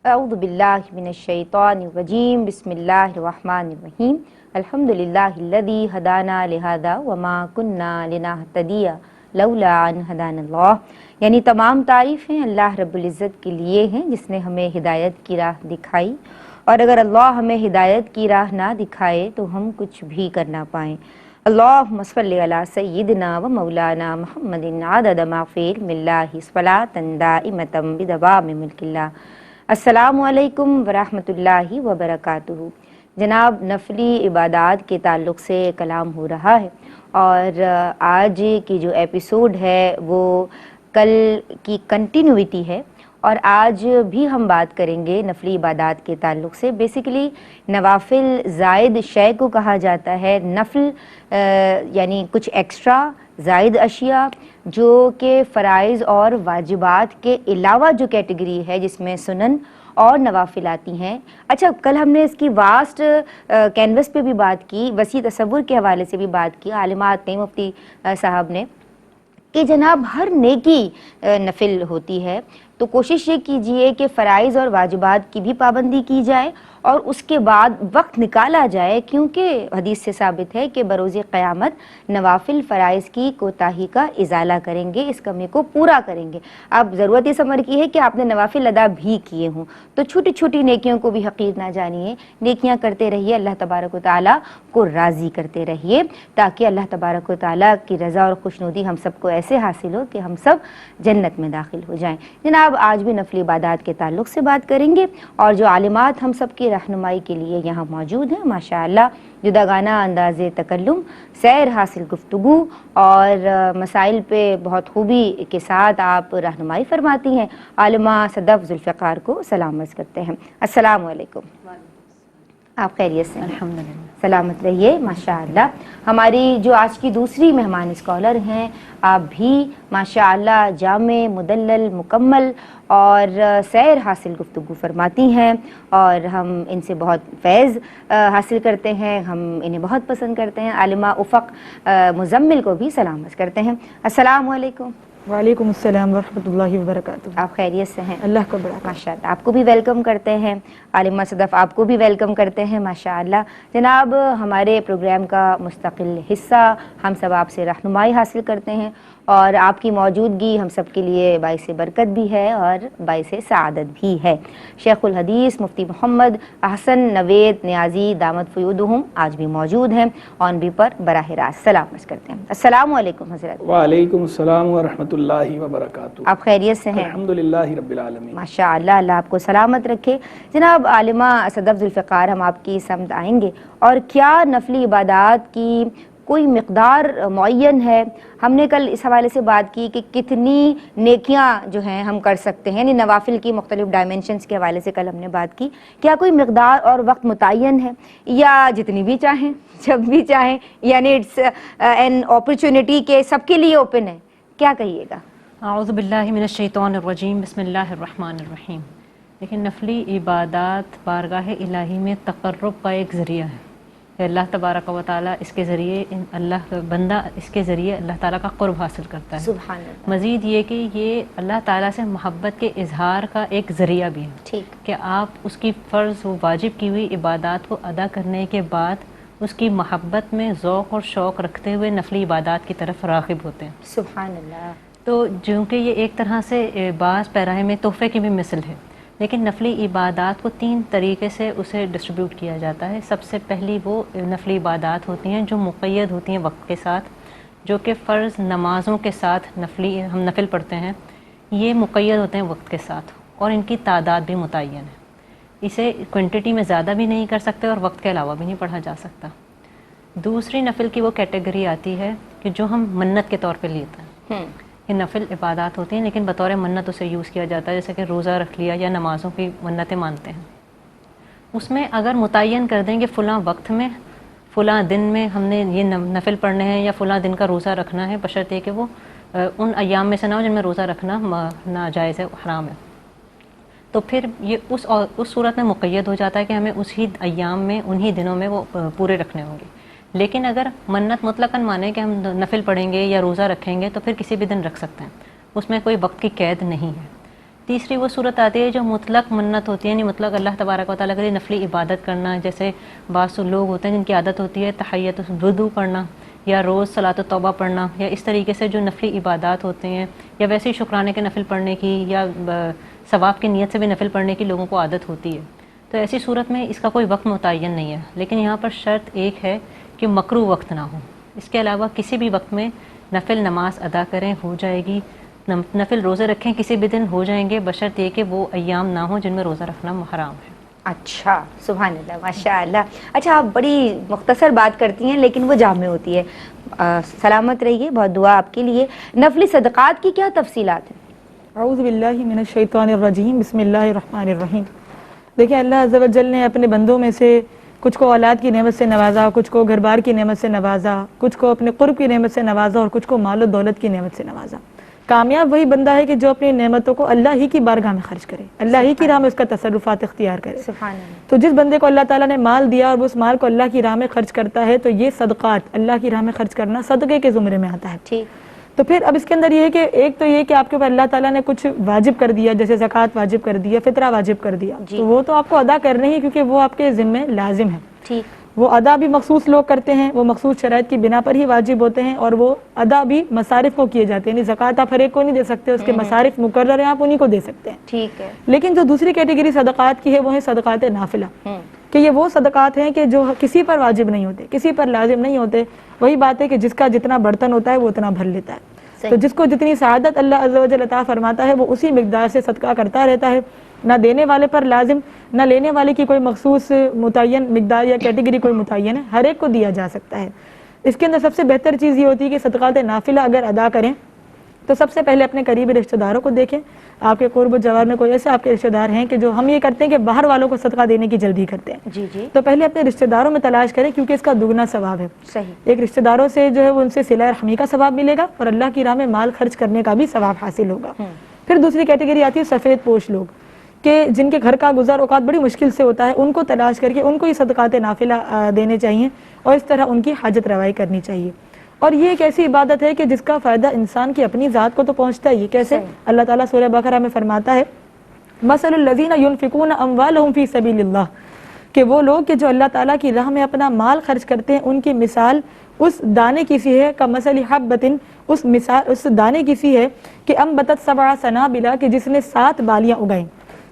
اعوذ باللہ من الشیطان الرجیم بسم اللہ الرحمن الرحیم الحمدللہ الذی ہدانا لہذا وما کننا لنہتدی لولا ان ہدانا اللہ، یعنی تمام تعریفیں اللہ رب العزت کے لیے ہیں جس نے ہمیں ہدایت کی راہ دکھائی، اور اگر اللہ ہمیں ہدایت کی راہ نہ دکھائے تو ہم کچھ بھی کر نہ پائیں۔ اللہم صلی علی سیدنا و مولانا محمد عدد ما فی علم اللہ صلاۃ دائمۃ بدوام ملک اللہ۔ السلام علیکم ورحمۃ اللہ وبرکاتہ۔ جناب، نفلی عبادات کے تعلق سے کلام ہو رہا ہے، اور آج کی جو ایپیسوڈ ہے وہ کل کی کنٹینیوٹی ہے، اور آج بھی ہم بات کریں گے نفلی عبادات کے تعلق سے۔ بیسیکلی نوافل زائد شے کو کہا جاتا ہے۔ نفل یعنی کچھ ایکسٹرا زائد اشیاء جو کہ فرائض اور واجبات کے علاوہ جو کیٹیگری ہے جس میں سنن اور نوافل آتی ہیں۔ اچھا، کل ہم نے اس کی واسٹ کینوس پہ بھی بات کی، وسیع تصور کے حوالے سے بھی بات کی، عالمات نے، مفتی صاحب نے، کہ جناب ہر نیکی نفل ہوتی ہے، تو کوشش یہ کیجئے کہ فرائض اور واجبات کی بھی پابندی کی جائے اور اس کے بعد وقت نکالا جائے، کیونکہ حدیث سے ثابت ہے کہ بروز قیامت نوافل فرائض کی کوتاہی کا ازالہ کریں گے، اس کمی کو پورا کریں گے۔ اب ضرورت اس امر کی ہے کہ آپ نے نوافل ادا بھی کیے ہوں، تو چھوٹی چھوٹی نیکیوں کو بھی حقیر نہ جانیے، نیکیاں کرتے رہیے، اللہ تبارک و تعالیٰ کو راضی کرتے رہیے، تاکہ اللہ تبارک و تعالیٰ کی رضا اور خوشنودی ہم سب کو ایسے حاصل ہو کہ ہم سب جنت میں داخل ہو جائیں۔ جناب، آج بھی نفلی عبادات کے تعلق سے بات کریں گے، اور جو عالمات ہم سب کی رہنمائی کے لیے یہاں موجود ہیں، ماشاءاللہ جداگانہ انداز تکلم، سیر حاصل گفتگو اور مسائل پہ بہت خوبی کے ساتھ آپ رہنمائی فرماتی ہیں، عالمہ صدف ذوالفقار کو سلام عرض کرتے ہیں۔ السلام علیکم، آپ خیریت سے ہیں؟ الحمدللہ، سلامت رہیے ماشاءاللہ۔ ہماری جو آج کی دوسری مہمان اسکالر ہیں، آپ بھی ماشاءاللہ جامع، مدلل، مکمل اور سیر حاصل گفتگو فرماتی ہیں، اور ہم ان سے بہت فیض حاصل کرتے ہیں، ہم انہیں بہت پسند کرتے ہیں۔ عالمہ افق مزمل کو بھی سلام عرض کرتے ہیں۔ السلام علیکم۔ وعلیکم السلام ورحمۃ اللہ وبرکاتہ۔ آپ خیریت سے ہیں؟ اللہ کا بڑا ماشاءاللہ، آپ کو بھی ویلکم کرتے ہیں، عالمہ صدف آپ کو بھی ویلکم کرتے ہیں ماشاءاللہ۔ جناب، ہمارے پروگرام کا مستقل حصہ، ہم سب آپ سے رہنمائی حاصل کرتے ہیں، اور آپ کی موجودگی ہم سب کے لیے باعث برکت بھی ہے اور باعث سعادت بھی ہے۔ شیخ الحدیث مفتی محمد احسن نوید نیازی دامت فیودہم آج بھی موجود ہیں، آن بھی پر براہ راست سلام عرض کرتے ہیں۔ السلام علیکم حضرت۔ وعلیکم السلام ورحمۃ اللہ وبرکاتہ۔ آپ خیریت سے ہیں؟ الحمدللہ رب العالمین۔ ماشاءاللہ، اللہ آپ کو سلامت رکھے۔ جناب، عالمہ صدف ذوالفقار، ہم آپ کی سمت آئیں گے، اور کیا نفلی عبادات کی کوئی مقدار معین ہے؟ ہم نے کل اس حوالے سے بات کی کہ کتنی نیکیاں جو ہیں ہم کر سکتے ہیں، یعنی نوافل کی مختلف ڈائمنشنز کے حوالے سے کل ہم نے بات کی۔ کیا کوئی مقدار اور وقت متعین ہے، یا جتنی بھی چاہیں جب بھی چاہیں، یعنی اٹس این اپرچونٹی کہ سب کے لیے اوپن ہے؟ کیا کہیے گا؟ اعوذ باللہ من الشیطان الرجیم، بسم اللہ الرحمن الرحیم۔ لیکن نفلی عبادات بارگاہ الہی میں تقرب کا ایک ذریعہ ہے کہ اللہ تبارک و تعالیٰ اس کے ذریعے بندہ اس کے ذریعے اللہ تعالیٰ کا قرب حاصل کرتا ہے۔ سبحان اللہ۔ مزید یہ کہ یہ اللہ تعالیٰ سے محبت کے اظہار کا ایک ذریعہ بھی ہے، ٹھیک کہ آپ اس کی فرض و واجب کی ہوئی عبادات کو ادا کرنے کے بعد اس کی محبت میں ذوق اور شوق رکھتے ہوئے نفلی عبادات کی طرف راغب ہوتے ہیں۔ سبحان اللہ۔ تو چونکہ یہ ایک طرح سے بعض پیراہے میں تحفے کی بھی مثل ہے، لیکن نفلی عبادات کو 3 طریقے سے اسے ڈسٹریبیوٹ کیا جاتا ہے۔ سب سے پہلی وہ نفلی عبادات ہوتی ہیں جو مقید ہوتی ہیں وقت کے ساتھ، جو کہ فرض نمازوں کے ساتھ ہم نفل پڑھتے ہیں، یہ مقید ہوتے ہیں وقت کے ساتھ، اور ان کی تعداد بھی متعین ہے۔ اسے کوانٹٹی میں زیادہ بھی نہیں کر سکتے اور وقت کے علاوہ بھی نہیں پڑھا جا سکتا۔ دوسری نفل کی وہ کیٹیگری آتی ہے کہ جو ہم منت کے طور پہ لیتے ہیں، یہ نفل عبادات ہوتی ہیں لیکن بطور منت اسے یوز کیا جاتا ہے، جیسے کہ روزہ رکھ لیا یا نمازوں کی منتیں مانتے ہیں۔ اس میں اگر متعین کر دیں کہ فلاں وقت میں فلاں دن میں ہم نے یہ نفل پڑھنے ہیں یا فلاں دن کا روزہ رکھنا ہے، بشرط یہ کہ وہ ان ایام میں سے نہ ہو جن میں روزہ رکھنا ناجائز ہے، حرام ہے، تو پھر یہ اس صورت میں مقید ہو جاتا ہے کہ ہمیں اسی ایام میں انہی دنوں میں وہ پورے رکھنے ہوں گے۔ لیکن اگر منت مطلقاً مانیں کہ ہم نفل پڑھیں گے یا روزہ رکھیں گے تو پھر کسی بھی دن رکھ سکتے ہیں، اس میں کوئی وقت کی قید نہیں ہے۔ تیسری وہ صورت آتی ہے جو مطلق منت ہوتی ہے، یعنی مطلق اللہ تبارک و تعالیٰ کے لیے نفلی عبادت کرنا، جیسے بعض لوگ ہوتے ہیں جن کی عادت ہوتی ہے تحیت الوضو پڑھنا یا روز صلاۃ التوبہ پڑھنا، یا اس طریقے سے جو نفلی عبادات ہوتے ہیں، یا ویسے ہی شکرانے کے نفل پڑھنے کی یا ثواب کی نیت سے بھی نفل پڑھنے کی لوگوں کو عادت ہوتی ہے. تو ایسی صورت میں اس کا کوئی وقت متعین نہیں ہے، لیکن یہاں پر شرط ایک ہے کہ مکروہ وقت نہ ہو. اس کے علاوہ کسی بھی وقت میں نفل نماز ادا کریں ہو جائے گی، نفل روزے رکھیں کسی بھی دن ہو جائیں گے، بشرط یہ کہ وہ ایام نہ ہوں جن میں روزہ رکھنا حرام ہے. اچھا، سبحان اللہ، ماشاء اللہ. اچھا، آپ بڑی مختصر بات کرتی ہیں لیکن وہ جامع ہوتی ہے. سلامت رہیے، بہت دعا آپ کے لیے. نفلی صدقات کی کیا تفصیلات ہیں؟ اعوذ باللہ من الشیطان الرجیم، بسم اللہ الرحمن الرحیم. دیکھیں، اللہ عز و جل نے اپنے بندوں میں سے کچھ کو اولاد کی نعمت سے نوازا، کچھ کو گھر بار کی نعمت سے نوازا، کچھ کو اپنے قرب کی نعمت سے نوازا اور کچھ کو مال و دولت کی نعمت سے نوازا. کامیاب وہی بندہ ہے کہ جو اپنی نعمتوں کو اللہ ہی کی بارگاہ میں خرچ کرے، اللہ ہی کی راہ میں اس کا تصرفات اختیار کرے. سبحان اللہ. تو جس بندے کو اللہ تعالیٰ نے مال دیا اور وہ اس مال کو اللہ کی راہ میں خرچ کرتا ہے تو یہ صدقات، اللہ کی راہ میں خرچ کرنا صدقے کے زمرے میں آتا ہے. ٹھیک. تو پھر اب اس کے اندر یہ ہے کہ ایک تو یہ کہ آپ کے اوپر اللہ تعالیٰ نے کچھ واجب کر دیا، جیسے زکوٰۃ واجب کر دیا، فطرہ واجب کر دیا، تو وہ تو آپ کو ادا کرنے ہی، کیونکہ وہ آپ کے ذمے لازم ہے. ٹھیک. وہ ادا بھی مخصوص لوگ کرتے ہیں، وہ مخصوص شرائط کی بنا پر ہی واجب ہوتے ہیں، اور وہ ادا بھی مصارف کو کیے جاتے ہیں. یعنی زکوٰۃ آپ ہر ایک کو نہیں دے سکتے، اس کے مصارف مقرر ہیں، آپ انہی کو دے سکتے ہیں. ٹھیک ہے. لیکن جو دوسری کیٹیگری صدقات کی ہے وہ ہے صدقات نافلہ، کہ یہ وہ صدقات ہیں کہ جو کسی پر واجب نہیں ہوتے، کسی پر لازم نہیں ہوتے. وہی بات ہے کہ جس کا جتنا برتن ہوتا ہے وہ اتنا بھر لیتا ہے. تو جس کو جتنی سعادت اللہ عز و جل عطا فرماتا ہے وہ اسی مقدار سے صدقہ کرتا رہتا ہے. نہ دینے والے پر لازم، نہ لینے والے کی کوئی مخصوص متعین مقدار یا کیٹیگری کوئی متعین ہے، ہر ایک کو دیا جا سکتا ہے. اس کے اندر سب سے بہتر چیز یہ ہوتی ہے کہ صدقات نافلہ اگر ادا کریں تو سب سے پہلے اپنے قریبی رشتہ داروں کو دیکھیں. آپ کے قرب و جوار میں کوئی ایسے آپ کے رشتہ دار ہیں کہ جو ہم یہ کرتے ہیں کہ باہر والوں کو صدقہ دینے کی جلدی کرتے ہیں، جی جی. تو پہلے اپنے رشتہ داروں میں تلاش کریں، کیونکہ اس کا دگنا ثواب ہے. صحیح. ایک رشتہ داروں سے جو ہے وہ ان سے صلہ رحمی کا ثواب ملے گا اور اللہ کی راہ میں مال خرچ کرنے کا بھی ثواب حاصل ہوگا. پھر دوسری کیٹیگری آتی ہے سفید پوش لوگ، کہ جن کے گھر کا گزر اوقات بڑی مشکل سے ہوتا ہے. ان کو تلاش کر کے ان کو ہی صدقات نافلہ دینے چاہیے اور اس طرح ان کی حاجت روائی کرنی چاہیے. اور یہ ایک ایسی عبادت ہے کہ جس کا فائدہ انسان کی اپنی ذات کو تو پہنچتا ہی. کیسے؟ اللہ تعالیٰ سورہ بقرہ میں فرماتا ہے مثل الذین ینفقون اموالہم فی سبیل اللہ، کہ وہ لوگ کہ جو اللہ تعالیٰ کی راہ میں اپنا مال خرچ کرتے ہیں ان کی مثال اس دانے کی سی ہے، کمثل حبۃ، اس دانے کی سی ہے کہ انبتت سبع سنابل، کہ جس نے 7 بالیاں اگائیں،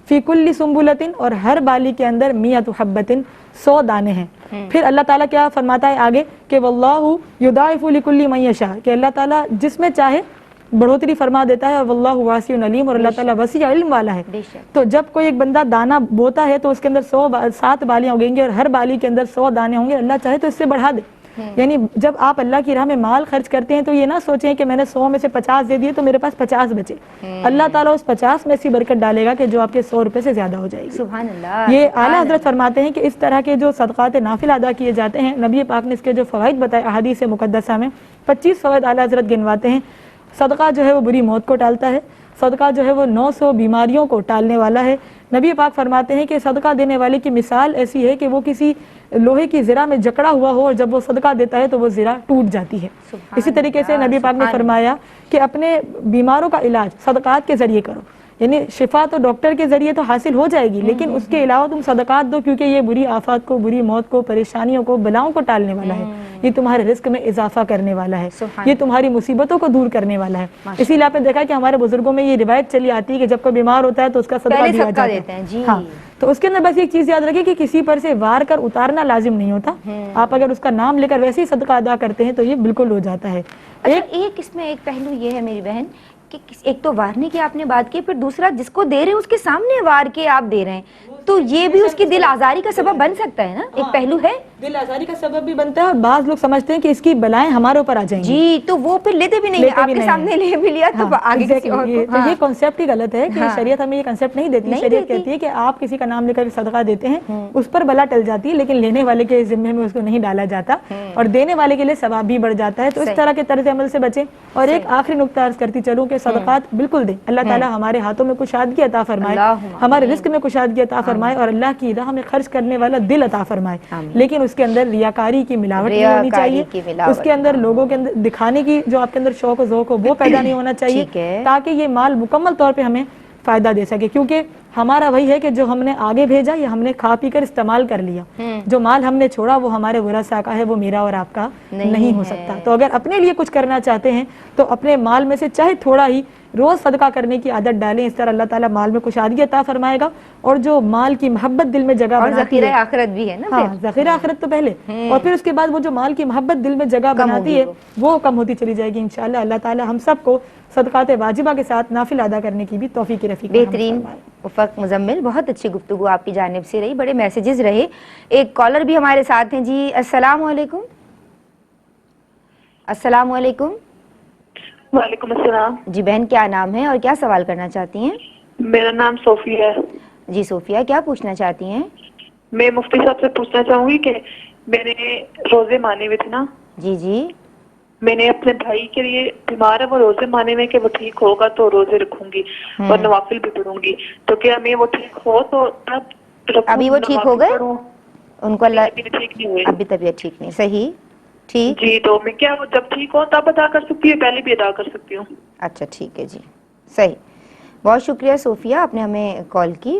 فی کل سنبلۃ، اور ہر بالی کے اندر 100 حبۃ، 100 دانے ہیں. پھر اللہ تعالیٰ کیا فرماتا ہے آگے کہ واللہ یضاعف لکل من یشاء، کہ اللہ تعالیٰ جس میں چاہے بڑھوتری فرما دیتا ہے، اور واللہ واسع علیم، اور اللہ تعالیٰ وسیع علم والا ہے. تو جب کوئی ایک بندہ دانہ بوتا ہے تو اس کے اندر 7 بالیاں اگیں گی اور ہر بالی کے اندر 100 دانے ہوں گے. اللہ چاہے تو اس سے بڑھا دے. یعنی جب آپ اللہ کی راہ میں مال خرچ کرتے ہیں تو یہ نہ سوچیں کہ میں نے 100 میں سے 50 دے دیے تو میرے پاس 50 بچے. اللہ تعالیٰ اس 50 میں ایسی برکت ڈالے گا کہ جو آپ کے 100 روپے سے زیادہ ہو جائے گی. سبحان اللہ. یہ اعلیٰ حضرت فرماتے ہیں کہ اس طرح کے جو صدقات نافل ادا کیے جاتے ہیں، نبی پاک نے اس کے جو فوائد بتائے احادیث مقدسہ میں 25 فوائد اعلیٰ حضرت گنواتے ہیں. صدقہ جو ہے وہ بری موت کو ٹالتا ہے، صدقہ جو ہے وہ 900 بیماریوں کو ٹالنے والا ہے. نبی پاک فرماتے ہیں کہ صدقہ دینے والے کی مثال ایسی ہے کہ وہ کسی لوہے کی زرہ میں جکڑا ہوا ہو اور جب وہ صدقہ دیتا ہے تو وہ زرہ ٹوٹ جاتی ہے. اسی طریقے سے نبی پاک نے فرمایا کہ اپنے بیماروں کا علاج صدقات کے ذریعے کرو. یعنی شفا تو ڈاکٹر کے ذریعے تو حاصل ہو جائے گی، لیکن اس کے علاوہ تم صدقات دو، کیونکہ یہ بری آفات کو، بری موت کو، پریشانیوں کو، بلاؤں کو ٹالنے والا ہے. یہ تمہارے رزق میں اضافہ کرنے والا ہے، یہ تمہاری مصیبتوں کو دور کرنے والا ہے. اسی لیے آپ نے دیکھا کہ ہمارے بزرگوں میں یہ روایت چلی آتی ہے کہ جب کوئی بیمار ہوتا ہے تو اس کا صدقہ دیا جاتا ہے. ہاں، تو اس کے اندر بس ایک چیز یاد رکھیں کہ کسی پر سے وار کر اتارنا لازم نہیں ہوتا. آپ اگر اس کا نام لے کر ویسے ہی صدقہ ادا کرتے ہیں تو یہ بالکل ہو جاتا ہے. ایک اس میں ایک پہلو یہ ہے میری بہن کہ ایک تو وارنے کی آپ نے بات کی، پھر دوسرا جس کو دے رہے ہیں اس کے سامنے وار کے آپ دے رہے ہیں تو یہ بھی اس کی دل آزاری کا سبب بن سکتا ہے نا. ایک پہلو ہے، دل آزاری کا سبب بھی بنتا ہے، اور بعض لوگ سمجھتے ہیں کہ اس کی بلائیں ہمارے اوپر آ جائیں گی. جی، تو وہ پھر لیتے بھی نہیں، آپ کے سامنے لے بھی لیا تو آگے کسی اور کو. یہ کنسیپٹ ہی غلط ہے کہ شریعت ہمیں یہ کنسیپٹ نہیں دیتی. شریعت کہتی ہے کہ آپ کسی کا نام لے کر صدقہ دیتے ہیں اس پر بلا ٹل جاتی ہے، لیکن لینے والے کے ذمے میں اس کو نہیں ڈالا جاتا اور دینے والے کے لیے ثواب بھی بڑھ جاتا ہے. تو اس طرح کے طرز عمل سے بچیں. اور ایک آخری نقطہ عرض کرتی چلوں کہ صدقات بالکل دیں. اللہ تعالیٰ ہمارے ہاتھوں میں کشادگی عطا فرمائے، ہمارے رزق میں کشادگی عطا فرمائے، اور اللہ کی راہ میں خرچ کرنے والا دل عطا فرمائے. لیکن اس کے اندر ریاکاری کی ملاوٹ نہیں ہونی چاہیے، اس کے اندر لوگوں کے اندر دکھانے کی جو آپ کے اندر شوق و ذوق ہو وہ پیدا نہیں ہونا چاہیے، تاکہ یہ مال مکمل طور پہ ہمیں فائدہ دے سکے، کیونکہ ہمارا وہی ہے کہ جو ہم نے آگے بھیجا یہ ہم نے کھا پی کر استعمال کر لیا، جو مال ہم نے چھوڑا وہ ہمارے ورثاء کا ہے، وہ میرا اور آپ کا نہیں ہو سکتا۔ تو اگر اپنے لیے کچھ کرنا چاہتے ہیں تو اپنے مال میں سے چاہے تھوڑا ہی روز صدقہ کرنے کی عادت ڈالیں، اس طرح اللہ تعالیٰ مال میں کشادگی عطا فرمائے گا، اور جو مال کی محبت دل میں جگہ اور بناتی ذخیرہ ہے، آخرت بھی ہے نا ہاں پھر۔ ذخیرہ آخرت تو پہلے، اور پھر اس کے بعد وہ جو مال کی محبت دل میں جگہ بناتی ہے وہ کم ہوتی چلی جائے گی انشاءاللہ۔ اللہ تعالیٰ ہم سب کو صدقات واجبہ کے ساتھ نافل ادا کرنے کی بھی توفیق رفیق عطا بہترین فرمائے۔ افق مزمل، بہت اچھی گفتگو آپ کی جانب سے رہی، بڑے میسیجز رہے۔ ایک کالر بھی ہمارے ساتھ ہیں جی، السلام علیکم۔ السلام علیکم۔ وعلیکم السلام جی بہن، کیا نام ہے اور کیا سوال کرنا چاہتی ہیں؟ میرا نام صوفی ہے۔ جی صوفیہ، کیا پوچھنا چاہتی ہیں؟ میں مفتی صاحب سے پوچھنا چاہوں گی کہ میں نے روزے مانے ہوئے تھے نا، جی جی میں نے اپنے بھائی کے لیے، بیمار ہے وہ، روزے مانے میں کہ وہ ٹھیک ہوگا تو روزے رکھوں گی اور نوافل بھی پڑھوں گی، تو کیا میں وہ ٹھیک ہو تو تب رکھوں؟ ابھی وہ ٹھیک ہو گئے؟ ان کو اللہ ابھی ٹھیک نہیں ہوئے۔ ابھی طبیعت ٹھیک نہیں، صحیح ٹھیک۔ جی تو میں کیا وہ جب ٹھیک ہو تب ادا کر سکتی ہوں، پہلے بھی ادا کر سکتی ہوں؟ اچھا ٹھیک ہے جی، صحیح، بہت شکریہ صوفیہ، آپ نے ہمیں کال کی۔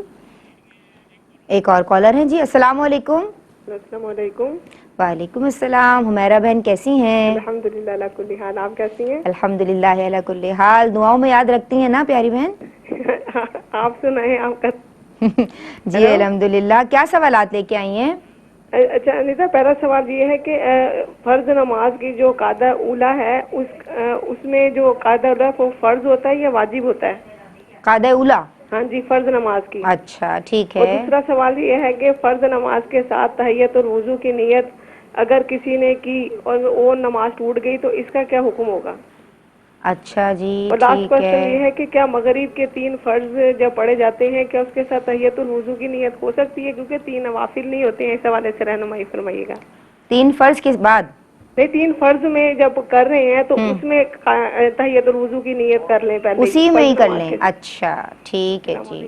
ایک اور کالر ہیں جی، السلام علیکم۔ السلام علیکم۔ وعلیکم السلام، حمیرہ بہن کیسی ہیں؟ الحمدللہ علی کل حال، آپ کیسی ہیں؟ الحمدللہ علی کل حال، دعاؤں میں یاد رکھتی ہیں نا پیاری بہن؟ آپ سنائیں، آپ کا جی الحمدللہ، کیا سوالات لے کے آئی ہیں؟ اچھا انیتا، پہلا سوال یہ ہے کہ فرض نماز کی جو قاعدہ اولا ہے اس میں جو قاعدہ اولا وہ فرض ہوتا ہے یا واجب ہوتا ہے؟ قاعدہ اولا؟ ہاں جی، فرض نماز کی۔ اچھا ٹھیک اور ہے۔ دوسرا سوال یہ ہے کہ فرض نماز کے ساتھ تحیت اور وضو کی نیت اگر کسی نے کی اور وہ نماز ٹوٹ گئی تو اس کا کیا حکم ہوگا؟ اچھا جی اور لاسٹ ٹھیک کوشچن یہ ہے۔ ہے کہ کیا مغرب کے 3 فرض جب پڑھے جاتے ہیں کیا اس کے ساتھ تحیت الوضو کی نیت ہو سکتی ہے؟ کیونکہ 3 نوافل نہیں ہوتے ہیں، اس حوالے سے رہنمائی فرمائیے گا۔ 3 فرض کے بعد؟ نہیں، 3 فرض میں جب کر رہے ہیں تو اس میں تحیت الوضو کی نیت کر لیں پہلے، اسی میں ہی فرض کر نماز لیں، کے۔ اچھا ٹھیک ہے جی۔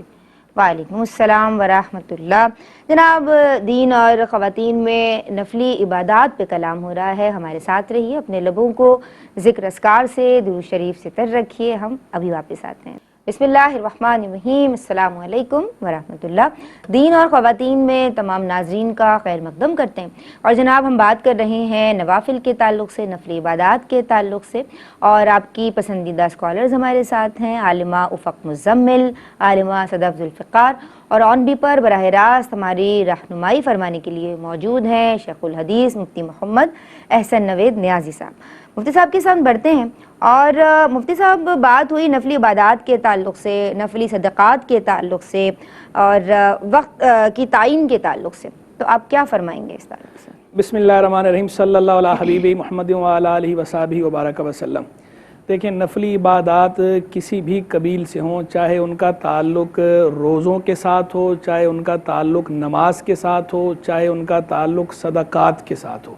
وعلیکم السلام ورحمۃ اللہ۔ جناب، دین اور خواتین میں نفلی عبادات پہ کلام ہو رہا ہے، ہمارے ساتھ رہیے، اپنے لبوں کو ذکر اذکار سے، درود شریف سے تر رکھیے، ہم ابھی واپس آتے ہیں۔ بسم اللہ الرحمن الرحیم، السلام علیکم ورحمۃ اللہ۔ دین اور خواتین میں تمام ناظرین کا خیر مقدم کرتے ہیں، اور جناب ہم بات کر رہے ہیں نوافل کے تعلق سے، نفلی عبادات کے تعلق سے، اور آپ کی پسندیدہ اسکالرز ہمارے ساتھ ہیں، عالمہ افق مزمل، عالمہ صدف ذوالفقار، اور آن بھی پر براہ راست ہماری رہنمائی فرمانے کے لیے موجود ہیں شیخ الحدیث مفتی محمد احسن نوید نیازی صاحب۔ مفتی صاحب کے ساتھ بڑھتے ہیں، اور مفتی صاحب بات ہوئی نفلی عبادات کے تعلق سے، نفلی صدقات کے تعلق سے، اور وقت کی تعین کے تعلق سے، تو آپ کیا فرمائیں گے اس تعلق سے؟ بسم اللہ الرحمن الرحیم، صلی اللہ علیہ حبیب محمد وعلی آلہ وصحبہ وبارک وسلم۔ دیکھیں، نفلی عبادات کسی بھی قبیل سے ہوں، چاہے ان کا تعلق روزوں کے ساتھ ہو، چاہے ان کا تعلق نماز کے ساتھ ہو، چاہے ان کا تعلق صدقات کے ساتھ ہو،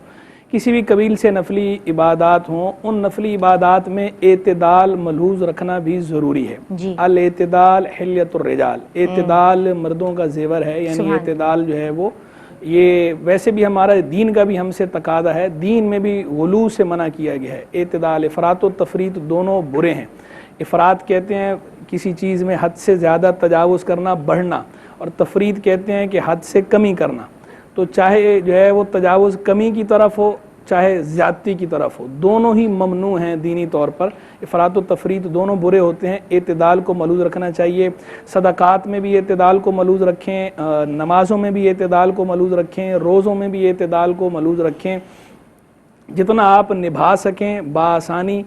کسی بھی قبیل سے نفلی عبادات ہوں، ان نفلی عبادات میں اعتدال ملحوظ رکھنا بھی ضروری ہے۔ جی، الاعتدال حلیۃ الرجال، اعتدال مردوں کا زیور ہے، یعنی اعتدال جو ہے وہ، یہ ویسے بھی ہمارا دین کا بھی ہم سے تقاضا ہے، دین میں بھی غلو سے منع کیا گیا ہے۔ اعتدال، افراط و تفریط دونوں برے ہیں۔ افراط کہتے ہیں کسی چیز میں حد سے زیادہ تجاوز کرنا، بڑھنا، اور تفریط کہتے ہیں کہ حد سے کمی کرنا۔ تو چاہے جو ہے وہ تجاوز کمی کی طرف ہو، چاہے زیادتی کی طرف ہو، دونوں ہی ممنوع ہیں دینی طور پر۔ افراط و تفریط دونوں برے ہوتے ہیں، اعتدال کو ملحوظ رکھنا چاہیے۔ صدقات میں بھی اعتدال کو ملحوظ رکھیں، نمازوں میں بھی اعتدال کو ملحوظ رکھیں، روزوں میں بھی اعتدال کو ملحوظ رکھیں۔ جتنا آپ نبھا سکیں بآسانی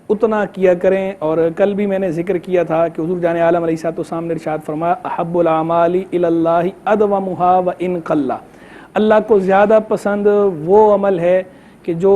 اتنا کیا کریں۔ اور کل بھی میں نے ذکر کیا تھا کہ حضور جان عالم علیہ السلام نے ارشاد فرمایا، احب الاعمال الی اللہ ادومھا وان قل، اللہ کو زیادہ پسند وہ عمل ہے کہ جو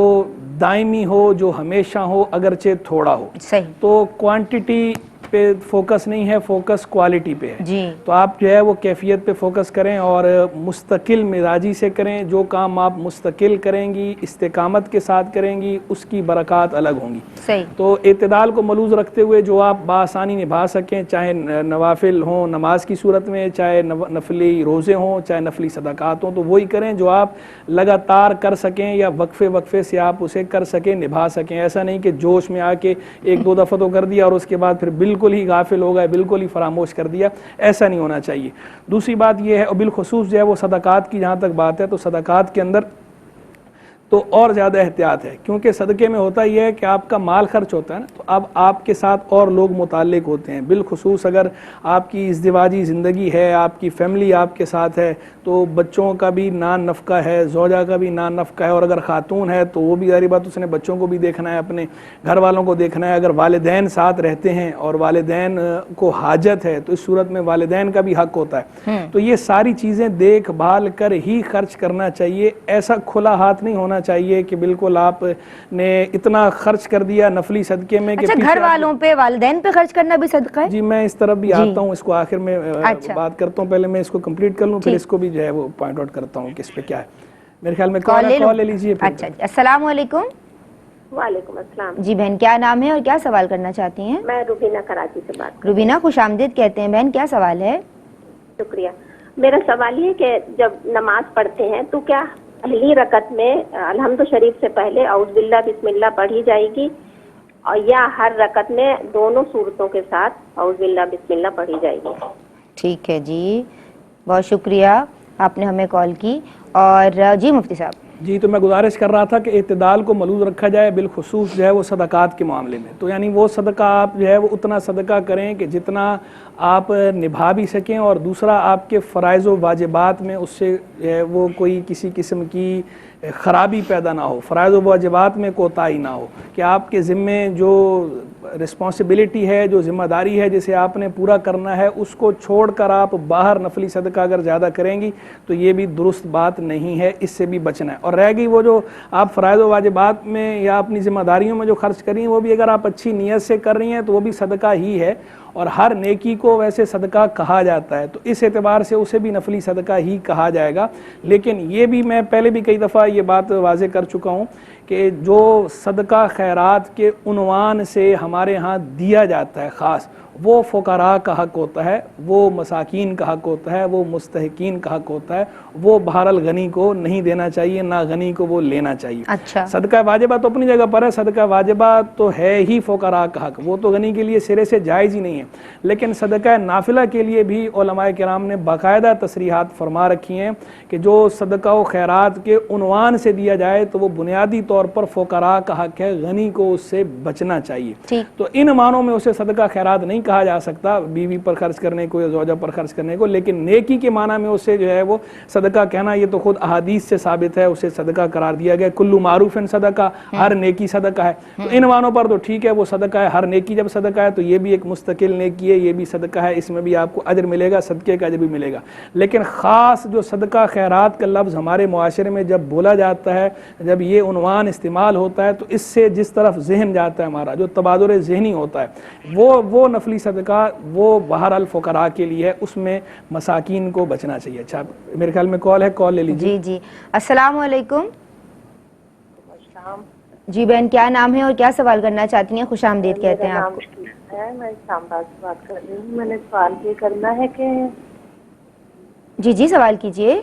دائمی ہو، جو ہمیشہ ہو، اگرچہ تھوڑا ہو۔ صحیح۔ تو کوانٹٹی پہ فوکس نہیں ہے، فوکس کوالٹی پہ ہے۔ جی، تو آپ جو ہے وہ کیفیت پہ فوکس کریں اور مستقل مزاجی سے کریں۔ جو کام آپ مستقل کریں گی، استقامت کے ساتھ کریں گی، اس کی برکات الگ ہوں گی۔ صحیح۔ تو اعتدال کو ملحوظ رکھتے ہوئے جو آپ بآسانی نبھا سکیں، چاہے نوافل ہوں نماز کی صورت میں، چاہے نفلی روزے ہوں، چاہے نفلی صدقات ہوں، تو وہی کریں جو آپ لگاتار کر سکیں، یا وقفے وقفے سے آپ اسے کر سکیں، نبھا سکیں۔ ایسا نہیں کہ جوش میں آ کے 1-2 دفعہ تو کر دیا اور اس کے بعد پھر بالکل بالکل ہی غافل ہو گئے, بالکل ہی فراموش کر دیا, ایسا نہیں ہونا چاہیے. دوسری بات یہ ہے, اور بالخصوص جو ہے وہ صدقات کی جہاں تک بات ہے, تو صدقات کے اندر تو اور زیادہ احتیاط ہے, کیونکہ صدقے میں ہوتا یہ ہے کہ آپ کا مال خرچ ہوتا ہے نا, تو اب آپ کے ساتھ اور لوگ متعلق ہوتے ہیں, بالخصوص اگر آپ کی ازدواجی زندگی ہے, آپ کی فیملی آپ کے ساتھ ہے, تو بچوں کا بھی نان نفقہ ہے, زوجہ کا بھی نان نفقہ ہے, اور اگر خاتون ہے تو وہ بھی ظاہری بات اس نے بچوں کو بھی دیکھنا ہے, اپنے گھر والوں کو دیکھنا ہے. اگر والدین ساتھ رہتے ہیں اور والدین کو حاجت ہے تو اس صورت میں والدین کا بھی حق ہوتا ہے. تو یہ ساری چیزیں دیکھ بھال کر ہی خرچ کرنا چاہیے. ایسا کھلا ہاتھ نہیں ہونا چاہیے کہ بالکل آپ نے اتنا خرچ کر دیا نفلی صدقے میں. اچھا, گھر والوں پہ, والدین پہ خرچ کرنا بھی صدقہ ہے؟ جی میں اس طرف بھی آتا ہوں, اس کو آخر میں بات کرتا ہوں, پہلے میں اس کو کمپلیٹ کر لوں, پھر اس کو بھی جو ہے وہ پوائنٹ آؤٹ کرتا ہوں کہ اس پہ کیا ہے. میرے خیال میں کال لے لیجیے. اچھا, السلام علیکم. وعلیکم السلام. جی بہن, کیا نام ہے اور کیا سوال کرنا چاہتی ہیں؟ میں روبینہ کراچی سے بات کرتی ہوں. روبینہ, خوش آمدید کہتے ہیں بہن, کیا سوال ہے؟ شکریہ. میرا سوال یہ کہ جب نماز پڑھتے ہیں تو کیا پہلی رکعت میں الحمد شریف سے پہلے اعوذ باللہ بسم اللہ پڑھی جائے گی, اور یا ہر رکعت میں دونوں صورتوں کے ساتھ اعوذ باللہ بسم اللہ پڑھی جائے گی؟ ٹھیک ہے جی, بہت شکریہ آپ نے ہمیں کال کی. اور جی مفتی صاحب. جی, تو میں گزارش کر رہا تھا کہ اعتدال کو ملحوظ رکھا جائے, بالخصوص جو ہے وہ صدقات کے معاملے میں. تو یعنی وہ صدقہ آپ جو ہے وہ اتنا صدقہ کریں کہ جتنا آپ نبھا بھی سکیں, اور دوسرا آپ کے فرائض و واجبات میں اس سے وہ کوئی کسی قسم کی خرابی پیدا نہ ہو, فرائض و واجبات میں کوتاہی نہ ہو, کہ آپ کے ذمے جو رسپانسبلٹی ہے, جو ذمہ داری ہے جسے آپ نے پورا کرنا ہے, اس کو چھوڑ کر آپ باہر نفلی صدقہ اگر زیادہ کریں گی تو یہ بھی درست بات نہیں ہے, اس سے بھی بچنا ہے. اور رہ گئی وہ جو آپ فرائض و واجبات میں یا اپنی ذمہ داریوں میں جو خرچ کر رہی ہیں, وہ بھی اگر آپ اچھی نیت سے کر رہی ہیں تو وہ بھی صدقہ ہی ہے, اور ہر نیکی کو ویسے صدقہ کہا جاتا ہے, تو اس اعتبار سے اسے بھی نفلی صدقہ ہی کہا جائے گا. لیکن یہ بھی میں پہلے بھی کئی دفعہ یہ بات واضح کر چکا ہوں کہ جو صدقہ خیرات کے عنوان سے ہمارے ہاں دیا جاتا ہے خاص, وہ فقراء کا حق ہوتا ہے, وہ مساکین کا حق ہوتا ہے, وہ مستحقین کا حق ہوتا ہے. وہ بہرحال غنی کو نہیں دینا چاہیے, نہ غنی کو وہ لینا چاہیے. اچھا, صدقہ واجبہ تو اپنی جگہ پر ہے, صدقہ واجبہ تو ہے ہی فقراء کا حق, وہ تو غنی کے لیے سرے سے جائز ہی نہیں ہے. لیکن صدقہ نافلہ کے لیے بھی علماء کرام نے باقاعدہ تصریحات فرما رکھی ہیں کہ جو صدقہ و خیرات کے عنوان سے دیا جائے تو وہ بنیادی طور پر فقراء کا حق ہے, غنی کو اس سے بچنا چاہیے. تو ان معنوں میں اسے صدقہ خیرات نہیں کہا جا سکتا, بیوی پر خرچ کرنے کو یا زوجہ پر خرچ کرنے کو, لیکن نیکی کے معنی میں اسے جو ہے وہ صدقہ کہنا یہ تو خود احادیث سے ثابت ہے, اسے صدقہ قرار دیا گیا. کلو معروف صدقہ, ہر نیکی صدقہ ہے. تو ان معنوں پر تو ٹھیک ہے وہ صدقہ ہے, ہر نیکی جب صدقہ ہے تو یہ بھی ایک مستقل نیکی ہے, یہ بھی صدقہ ہے, اس میں بھی آپ کو اجر ملے گا, صدقے کا اجر بھی ملے گا. لیکن خاص جو صدقہ خیرات کا لفظ ہمارے معاشرے میں جب بولا جاتا ہے, جب یہ عنوان استعمال ہوتا ہے, تو اس سے جس طرف ذہن جاتا ہے ہمارا, جو تبادر ذہنی ہوتا ہے, وہ نفلی صدقہ وہ بہرحال فقراء کے لیے ہے, اس میں مساکین کو بچنا چاہیے. اچھا, میرے خیال میں کال ہے, کال لے لیجیے. جی جی, السلام علیکم. جی بہن, کیا نام ہے اور کیا سوال کرنا چاہتی ہیں؟ خوش آمدید کہتے ہیں آپ کو. میں اسلام آباد سے بات کر رہی ہوں. میں نے سوال یہ کرنا ہے کہ جی جی سوال کیجیے.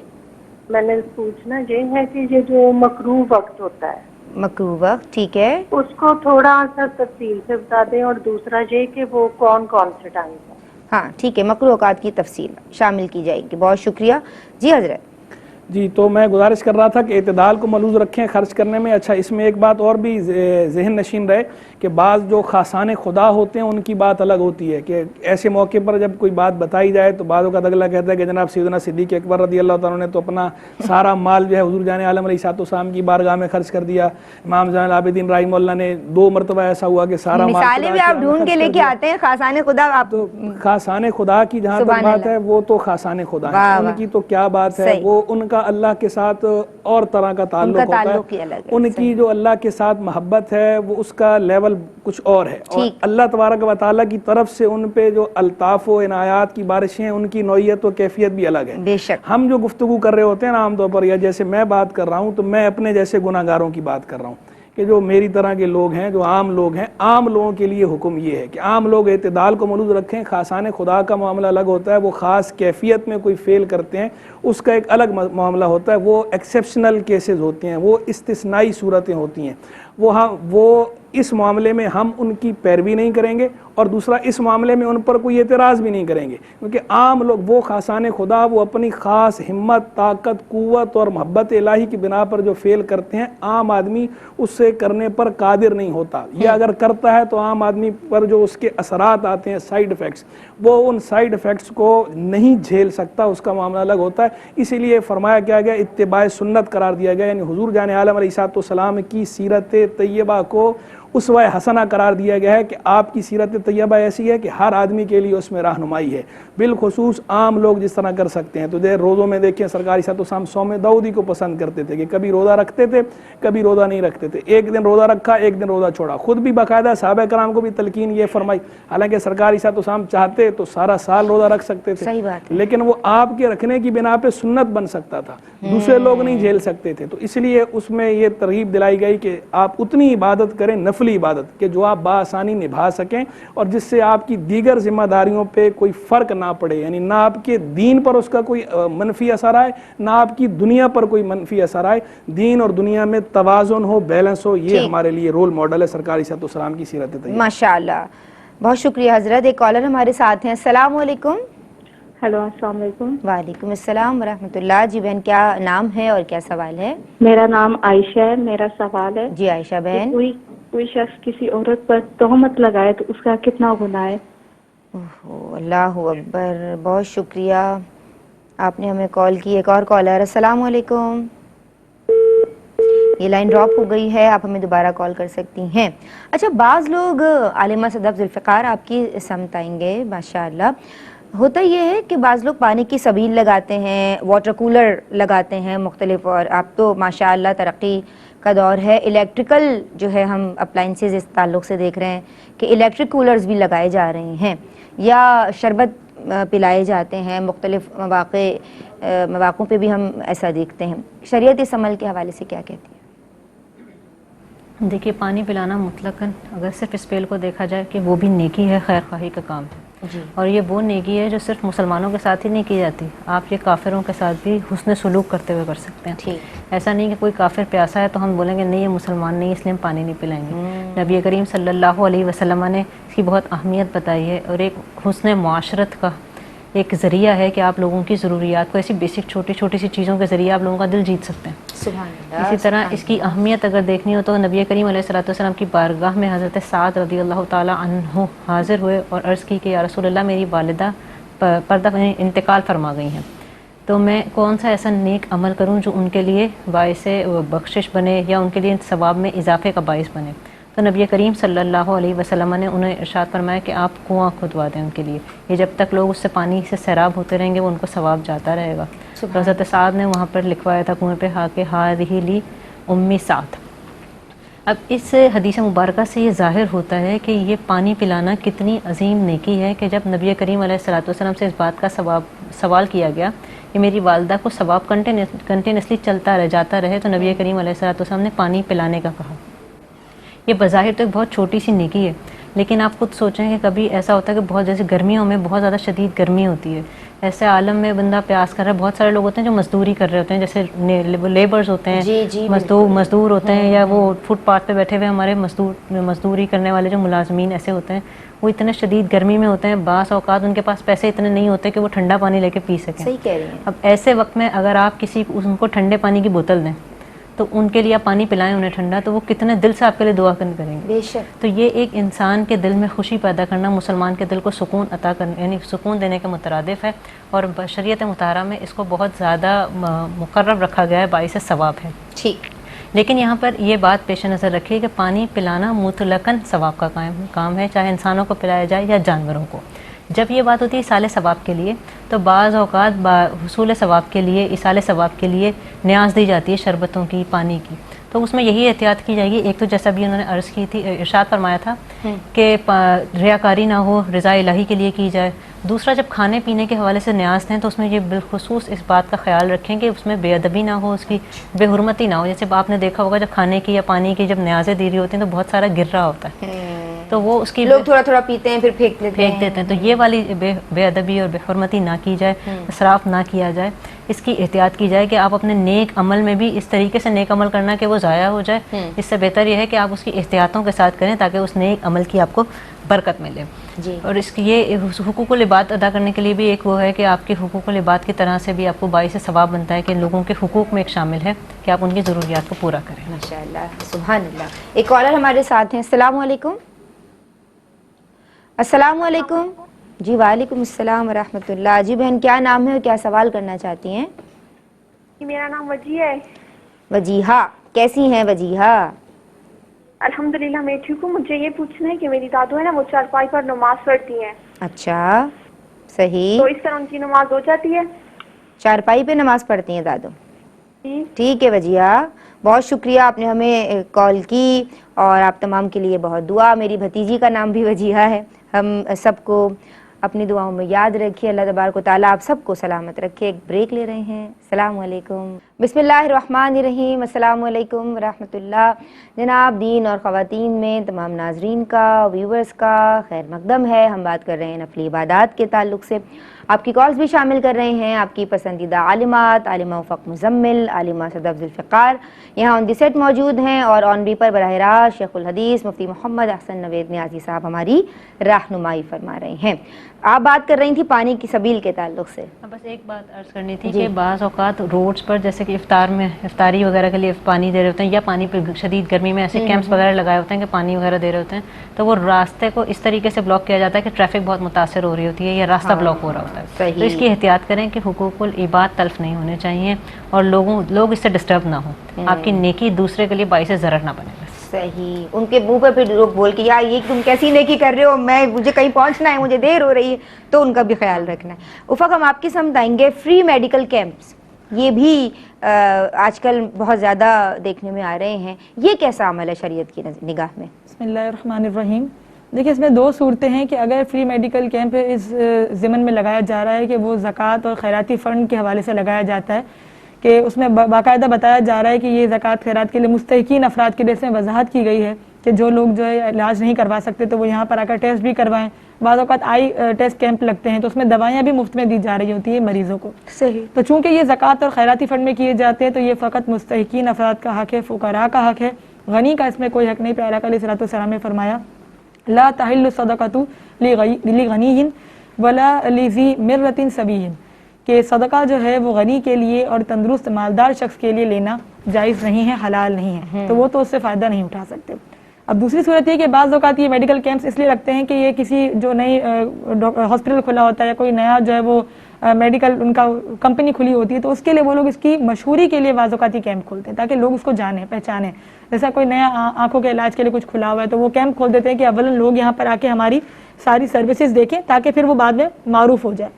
میں نے پوچھنا یہ ہے کہ یہ جو مکروہ وقت ہوتا ہے, مکروہ وقت, ٹھیک ہے, اس کو تھوڑا سا تفصیل سے بتا دیں, اور دوسرا یہ کہ وہ کون کون سے ٹائم ہے. ہاں ٹھیک ہے, مکروہ اوقات کی تفصیل شامل کی جائے گی. بہت شکریہ. جی حضرت. جی, تو میں گزارش کر رہا تھا کہ اعتدال کو ملحوظ رکھیں خرچ کرنے میں. اچھا, اس میں ایک بات اور بھی ذہن نشین رہے کہ بعض جو خاصان خدا ہوتے ہیں ان کی بات الگ ہوتی ہے, کہ ایسے موقع پر جب کوئی بات بتائی جائے تو بعضوں کا اگلا کہتا ہے کہ جناب سیدنا صدیق اکبر رضی اللہ تعالیٰ نے تو اپنا سارا مال جو ہے حضور جان عالم علیہ الصلوۃ والسلام کی بارگاہ میں خرچ کر دیا. امام زین العابدین رحمہ اللہ نے 2 مرتبہ ایسا ہوا کہ سارا مال, مثالیں بھی آپ ڈھونڈ کے لے کے آتے ہیں. خاصان خدا, آپ تو خاصان خدا کی جہاں تک بات ہے وہ تو خاصان خدا ہے, ان کی تو کیا بات ہے, وہ ان کا اللہ کے ساتھ اور طرح کا تعلق ہوتا ہے, ان کی جو اللہ کے ساتھ محبت ہے وہ اس کا لیول کچھ اور ہے, اور اللہ تبارک و تعالیٰ کی طرف سے ان پہ جو الطاف و عنایات کی بارشیں ہیں ان کی نوعیت و کیفیت بھی الگ ہے. بے شک ہم جو گفتگو کر رہے ہوتے ہیں نا عام طور پر, یا جیسے میں بات کر رہا ہوں, تو میں اپنے جیسے گناہ گاروں کی بات کر رہا ہوں, کہ جو میری طرح کے لوگ ہیں, جو عام لوگ ہیں, عام لوگوں کے لیے حکم یہ ہے کہ عام لوگ اعتدال کو ملحوظ رکھیں. خاصان خدا کا معاملہ الگ ہوتا ہے, وہ خاص کیفیت میں کوئی فیل کرتے ہیں, اس کا ایک الگ معاملہ ہوتا ہے, وہ ایکسیپشنل کیسز ہوتے ہیں, وہ استثنائی صورتیں ہوتی ہیں. وہ اس معاملے میں ہم ان کی پیروی نہیں کریں گے، اور دوسرا اس معاملے میں ان پر کوئی اعتراض بھی نہیں کریں گے، کیونکہ عام لوگ وہ خاصان خدا وہ اپنی خاص ہمت، طاقت، قوت اور محبت الہی کی بنا پر جو فعل کرتے ہیں، عام آدمی اس سے کرنے پر قادر نہیں ہوتا. یہ اگر کرتا ہے تو عام آدمی پر جو اس کے اثرات آتے ہیں، سائیڈ ایفیکٹس، وہ ان سائیڈ ایفیکٹس کو نہیں جھیل سکتا، اس کا معاملہ الگ ہوتا ہے. اسی لیے فرمایا کیا گیا، اتباع سنت قرار دیا گیا، یعنی حضور جان عالم علیہ السلام کی سیرت طیبہ کو اسوہ حسنہ قرار دیا گیا ہے کہ آپ کی سیرت طیبہ ایسی ہے کہ ہر آدمی کے لیے اس میں رہنمائی ہے، بالخصوص عام لوگ جس طرح کر سکتے ہیں. تو روزوں میں دیکھیں سرکار صلی اللہ علیہ وسلم صوم داؤدی کو پسند کرتے تھے کہ کبھی روزہ رکھتے تھے، کبھی روزہ نہیں رکھتے تھے، ایک دن روزہ رکھا، ایک دن روزہ چھوڑا. خود بھی باقاعدہ صحابہ کرام کو بھی تلقین یہ فرمائی، حالانکہ سرکار صلی اللہ علیہ وسلم چاہتے تو سارا سال روزہ رکھ سکتے تھے، صحیح بات ہے، لیکن وہ آپ کے رکھنے کی بنا پہ سنت بن سکتا تھا، دوسرے لوگ نہیں جھیل سکتے تھے. تو اس لیے اس میں یہ ترغیب دلائی گئی کہ آپ اتنی عبادت کریں، نفلی عبادت، کہ جو آپ بآسانی نبھا سکیں اور جس سے آپ کی دیگر ذمہ داریوں پہ کوئی فرق نہ پڑے، یعنی نہ آپ کے دین پر اس کا کوئی منفی اثر آئے، نہ آپ کی دنیا پر کوئی منفی اثر آئے. دین اور دنیا میں توازن ہو، بیلنس ہو، یہ ہمارے لیے رول ماڈل ہے سرکار صلی اللہ علیہ وسلم کی سیرت طیبہ. ماشاءاللہ، بہت شکریہ حضرت. ایک کالر ہمارے ساتھ ہیں. السلام علیکم. ہیلو، السلام علیکم. وعلیکم السلام ورحمۃ اللہ. جی بہن، کیا نام ہے اور کیا سوال ہے؟ میرا نام عائشہ ہے. میرا سوال ہے، جی عائشہ بہن. کوئی شخص کسی عورت پر تہمت لگائے تو اس کا کتنا گناہ ہے؟ اللہ اکبر، بہت شکریہ آپ نے ہمیں کال کی. ایک اور کالر. السلام علیکم. یہ لائن ڈراپ ہو گئی ہے، آپ ہمیں دوبارہ کال کر سکتی ہیں. اچھا، بعض لوگ، عالمہ صدف ذوالفقار آپ کی سمت آئیں گے. ماشاءاللہ، ہوتا یہ ہے کہ بعض لوگ پانی کی سبیل لگاتے ہیں، واٹر کولر لگاتے ہیں مختلف، اور آپ تو ماشاءاللہ ترقی کا دور ہے، الیکٹریکل جو ہے ہم اپلائنسز اس تعلق سے دیکھ رہے ہیں کہ الیکٹرک کولرز بھی لگائے جا رہے ہیں، یا شربت پلائے جاتے ہیں. مختلف مواقعوں پہ بھی ہم ایسا دیکھتے ہیں. شریعت اس عمل کے حوالے سے کیا کہتی ہے؟ دیکھیے، پانی پلانا مطلقاً اگر صرف اس فعل کو دیکھا جائے کہ وہ بھی نیکی ہے، خیر خواہی کا کام ہے، اور یہ وہ نیکی ہے جو صرف مسلمانوں کے ساتھ ہی نہیں کی جاتی، آپ یہ کافروں کے ساتھ بھی حسن سلوک کرتے ہوئے کر سکتے ہیں. ایسا نہیں کہ کوئی کافر پیاسا ہے تو ہم بولیں گے نہیں یہ مسلمان نہیں، اس لیے ہم پانی نہیں پلائیں گے. نبی کریم صلی اللہ علیہ وسلم نے اس کی بہت اہمیت بتائی ہے، اور ایک حسن معاشرت کا ایک ذریعہ ہے کہ آپ لوگوں کی ضروریات کو ایسی بیسک چھوٹی چھوٹی سی چیزوں کے ذریعے آپ لوگوں کا دل جیت سکتے ہیں. سبحان اللہ. اسی طرح اس کی اہمیت اگر دیکھنی ہو تو نبی کریم علیہ السلام کی بارگاہ میں حضرت سعد رضی اللہ تعالیٰ عنہ حاضر ہوئے اور عرض کی کہ یا رسول اللہ، میری والدہ پردہ انتقال فرما گئی ہیں، تو میں کون سا ایسا نیک عمل کروں جو ان کے لیے باعث بخشش بنے یا ان کے لیے ثواب میں اضافے کا باعث بنے. تو نبی کریم صلی اللہ علیہ وسلم نے انہیں ارشاد فرمایا کہ آپ کنواں کھدوا دیں ان کے لیے، یہ جب تک لوگ اس سے پانی سے سیراب ہوتے رہیں گے وہ ان کو ثواب جاتا رہے گا. حضرت سعد نے وہاں پر لکھوایا تھا کنویں پہ، ہا کہ ہاذہ لی امی سعد. اب اس حدیث مبارکہ سے یہ ظاہر ہوتا ہے کہ یہ پانی پلانا کتنی عظیم نیکی ہے کہ جب نبی کریم علیہ السلام سے اس بات کا سوال کیا گیا کہ میری والدہ کو ثواب کنٹینیوسلی چلتا رہ جاتا رہے، تو نبی کریم علیہ السلام نے پانی پلانے کا کہا. یہ بظاہر تو ایک بہت چھوٹی سی نیکی ہے، لیکن آپ خود سوچیں کہ کبھی ایسا ہوتا ہے کہ بہت، جیسے گرمیوں میں بہت زیادہ شدید گرمی ہوتی ہے، ایسے عالم میں بندہ پیاس کر رہا ہے، بہت سارے لوگ ہوتے ہیں جو مزدوری کر رہے ہوتے ہیں، جیسے لیبرز ہوتے ہیں، مزدور ہوتے ہیں، یا وہ فٹ پاتھ پہ بیٹھے ہوئے ہمارے مزدوری کرنے والے جو ملازمین ایسے ہوتے ہیں، وہ اتنے شدید گرمی میں ہوتے ہیں، بعض اوقات ان کے پاس پیسے اتنے نہیں ہوتے کہ وہ ٹھنڈا پانی لے کے پی سکیں. صحیح کہہ رہی ہیں. اب ایسے وقت میں اگر آپ ان کو ٹھنڈے پانی کی بوتل دیں تو ان کے لیے آپ پانی پلائیں انہیں ٹھنڈا، تو وہ کتنے دل سے آپ کے لیے دعا کریں گے. بے شک. تو یہ ایک انسان کے دل میں خوشی پیدا کرنا، مسلمان کے دل کو سکون عطا کرنا، یعنی سکون دینے کے مترادف ہے، اور شریعت مطہرہ میں اس کو بہت زیادہ مقرر رکھا گیا ہے، باعث ثواب ہے. ٹھیک. لیکن یہاں پر یہ بات پیش نظر رکھیے کہ پانی پلانا مطلقاً ثواب کا کام ہے، چاہے انسانوں کو پلایا جائے یا جانوروں کو. جب یہ بات ہوتی ہے ایصال ثواب کے لیے، تو بعض اوقات حصول ثواب کے لیے، ایصال ثواب کے لیے نیاز دی جاتی ہے شربتوں کی، پانی کی. تو اس میں یہی احتیاط کی جائے گی. ایک تو جیسا بھی انہوں نے عرض کی تھی، ارشاد فرمایا تھا کہ ریاکاری نہ ہو، رضا الہی کے لیے کی جائے. دوسرا، جب کھانے پینے کے حوالے سے نیاز ہیں تو اس میں یہ بالخصوص اس بات کا خیال رکھیں کہ اس میں بے ادبی نہ ہو، اس کی بے حرمتی نہ ہو. جیسے آپ نے دیکھا ہوگا جب کھانے کی یا پانی کی جب نیازیں دی رہی ہوتی ہیں تو بہت سارا گر رہا ہوتا ہے، تو وہ اس کی لوگ تھوڑا تھوڑا پیتے ہیں پھر پھینک دیتے ہیں. تو یہ والی بے ادبی اور بے حرمتی نہ کی جائے، اسراف نہ کیا جائے. اس کی احتیاط کی جائے کہ آپ اپنے نیک عمل میں بھی اس طریقے سے نیک عمل کرنا کہ وہ ضائع ہو جائے. اس سے بہتر یہ ہے کہ آپ اس کی احتیاطوں کے ساتھ کریں تاکہ اس نیک عمل کی آپ کو برکت ملے. جی. اور اس کی یہ حقوق العباد ادا کرنے کے لیے بھی ایک وہ ہے کہ آپ کے حقوق العباد کی طرح سے بھی آپ کو باعث ثواب بنتا ہے کہ لوگوں کے حقوق میں ایک شامل ہے کہ آپ ان کی ضروریات کو پورا کریں. ماشاءاللہ سبحان اللہ. ایک کالر ہمارے ساتھ ہیں. السلام علیکم. السلام علیکم. جی وعلیکم السلام ورحمۃ اللہ. جی بہن کیا نام ہے اور کیا سوال کرنا چاہتی ہیں؟ میرا نام وجیہ ہے. وجیہہ کیسی ہیں وجیہہ؟ الحمدللہ میں ٹھیک ہوں. مجھے یہ پوچھنا ہے کہ میری دادو ہے نا وہ چارپائی پر نماز پڑھتی ہیں. اچھا صحیح. تو اس طرح ان کی نماز ہو جاتی ہے؟ چارپائی پہ نماز پڑھتی ہیں دادو؟ جی ٹھیک ہے وجیہہ بہت شکریہ آپ نے ہمیں کال کی اور آپ تمام کے لیے بہت دعا. میری بھتیجی کا نام بھی وجیہہ ہے. ہم سب کو اپنی دعاؤں میں یاد رکھیے. اللہ تبارک و تعالیٰ آپ سب کو سلامت رکھے. ایک بریک لے رہے ہیں. السلام علیکم. بسم اللہ الرحمن الرحیم. السلام علیکم ورحمۃ اللہ. جناب دین اور خواتین میں تمام ناظرین کا ویورز کا خیر مقدم ہے. ہم بات کر رہے ہیں نفلی عبادات کے تعلق سے. آپ کی کالز بھی شامل کر رہے ہیں. آپ کی پسندیدہ عالمات عالمہ افق مزمل عالمہ صدف ذوالفقار یہاں آن دی سیٹ موجود ہیں اور آن بی پر براہ راست شیخ الحدیث مفتی محمد احسن نوید نیازی صاحب ہماری رہنمائی فرما رہے ہیں. آپ بات کر رہی تھی پانی کی سبیل کے تعلق سے. بس ایک بات عرض کرنی تھی کہ بعض اوقات روڈز پر جیسے کہ افطار میں افطاری وغیرہ کے لیے پانی دے رہے ہوتے ہیں یا پانی پہ شدید گرمی میں ایسے کیمپس وغیرہ لگائے ہوتے ہیں کہ پانی وغیرہ دے رہے ہوتے ہیں تو وہ راستے کو اس طریقے سے بلاک کیا جاتا ہے کہ ٹریفک بہت متاثر ہو رہی ہوتی ہے یا راستہ بلاک ہو رہا ہوتا ہے. تو اس کی احتیاط کریں کہ حقوق العباد تلف نہیں ہونے چاہیے اور لوگ اس سے ڈسٹرب نہ ہوں. آپ کی نیکی دوسرے کے لیے باعث ضرر نہ بنے. صحیح. ان کے منہ پہ پھر لوگ بول کے یار یہ تم کیسی نیکی کر رہے ہو, مجھے کہیں پہنچنا ہے, مجھے دیر ہو رہی ہے, تو ان کا بھی خیال رکھنا ہے. افق ہم آپ کی سمجھائیں گے فری میڈیکل کیمپس یہ بھی آج کل بہت زیادہ دیکھنے میں آ رہے ہیں. یہ کیسا عمل ہے شریعت کی نگاہ میں؟ بسم اللہ الرحمن الرحیم. دیکھیں اس میں دو صورتیں ہیں کہ اگر فری میڈیکل کیمپ اس ضمن میں لگایا جا رہا ہے کہ وہ زکوٰۃ اور خیراتی فنڈ کے حوالے سے لگایا جاتا ہے کہ اس میں باقاعدہ بتایا جا رہا ہے کہ یہ زکوٰۃ خیرات کے لیے مستحقین افراد کے لیے اس میں وضاحت کی گئی ہے کہ جو لوگ جو ہے علاج نہیں کروا سکتے تو وہ یہاں پر آ کر ٹیسٹ بھی کروائیں. بعض اوقات آئی ٹیسٹ کیمپ لگتے ہیں تو اس میں دوائیاں بھی مفت میں دی جا رہی ہوتی ہیں مریضوں کو. صحیح. تو چونکہ یہ زکوٰۃ اور خیراتی فنڈ میں کیے جاتے ہیں تو یہ فقط مستحقین افراد کا حق ہے, فقراء کا حق ہے, غنی کا اس میں کوئی حق نہیں. پیارا علیہ الصلوۃ والسلام نے فرمایا لا تحل الصدقۃ لغنی ولا لذی مرۃ سبی, کہ صدقہ جو ہے وہ غنی کے لیے اور تندرست مالدار شخص کے لیے لینا جائز نہیں ہے, حلال نہیں ہے, تو وہ تو اس سے فائدہ نہیں اٹھا سکتے. اب دوسری صورت یہ کہ بعض اوقات یہ میڈیکل کیمپس اس لیے رکھتے ہیں کہ یہ کسی جو نئی ہاسپٹل کھلا ہوتا ہے یا کوئی نیا جو ہے وہ میڈیکل ان کا کمپنی کھلی ہوتی ہے تو اس کے لیے وہ لوگ اس کی مشہوری کے لیے بعض اوقات یہ کیمپ کھولتے ہیں تاکہ لوگ اس کو جانیں پہچانیں. جیسا کوئی نیا آنکھوں کے علاج کے لیے کچھ کھلا ہوا ہے تو وہ کیمپ کھول دیتے ہیں کہ اولاً لوگ یہاں پر آ کے ہماری ساری سروسز دیکھیں تاکہ پھر وہ بعد میں معروف ہو جائے.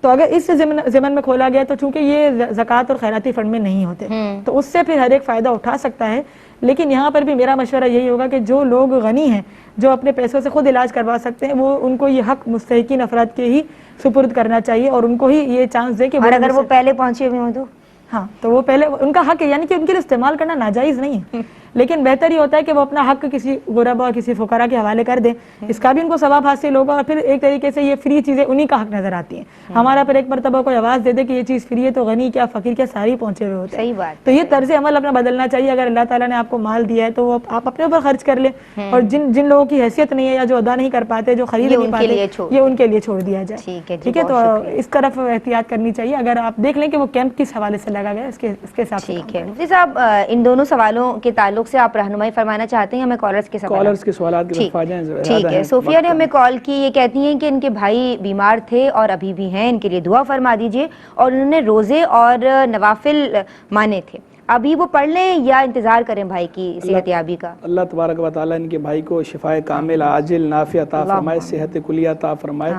تو اگر اس ضمن میں کھولا گیا تو چونکہ یہ زکوٰۃ اور خیراتی فنڈ میں نہیں ہوتے تو اس سے پھر ہر ایک فائدہ اٹھا سکتا ہے. لیکن یہاں پر بھی میرا مشورہ یہی ہوگا کہ جو لوگ غنی ہیں جو اپنے پیسوں سے خود علاج کروا سکتے ہیں وہ ان کو یہ حق مستحقین افراد کے ہی سپرد کرنا چاہیے اور ان کو ہی یہ چانس دے کہ اور اگر وہ پہلے پہنچے ہوئے ہوں تو ہاں تو وہ پہلے ان کا حق ہے, یعنی کہ ان کے لیے استعمال کرنا ناجائز نہیں ہے, لیکن بہتر یہ ہوتا ہے کہ وہ اپنا حق کسی غربا اور کسی فقراء کے حوالے کر دیں. اس کا بھی ان کو ثواب حاصل ہوگا اور پھر ایک طریقے سے یہ فری چیزیں انہی کا حق نظر آتی ہیں. ہمارا پھر ایک مرتبہ کوئی آواز دے دے کہ یہ چیز فری ہے تو غنی کیا فقیر کیا ساری پہنچے ہوئے ہوتے ہیں. صحیح بات. تو یہ طرز عمل اپنا بدلنا چاہیے. اگر اللہ تعالیٰ نے آپ کو مال دیا ہے تو وہ آپ اپنے اوپر خرچ کر لیں اور جن لوگوں کی حیثیت نہیں ہے یا جو ادا نہیں کر پاتے جو خرید نہیں پاتے یہ ان کے لیے چھوڑ دیا جائے. ٹھیک ہے, تو اس طرف احتیاط کرنی چاہیے. اگر آپ دیکھ لیں کہ وہ کیمپ کس حوالے سے لگا گیا اس کے حساب سے. ٹھیک ہے مفتی صاحب, ان دونوں سوالوں کے تعلق سے آپ رہنمائی فرمانا چاہتے ہیں؟ ہمیں کالرز کے سوالات کی طرف آ جائیں. ٹھیک ہے. صوفیہ نے ہمیں کال کی, یہ کہتی ہیں کہ ان کے بھائی بیمار تھے اور ابھی بھی ہیں, ان کے لیے دعا فرما دیجئے, اور انہوں نے روزے اور نوافل مانے تھے, ابھی وہ پڑھ لیں یا انتظار کریں بھائی کی صحت یابی کا؟ اللہ تبارک و تعالیٰ ان کے بھائی کو شفائے کامل عاجل نافع عطا فرمائے, صحت کلیہ عطا فرمائے,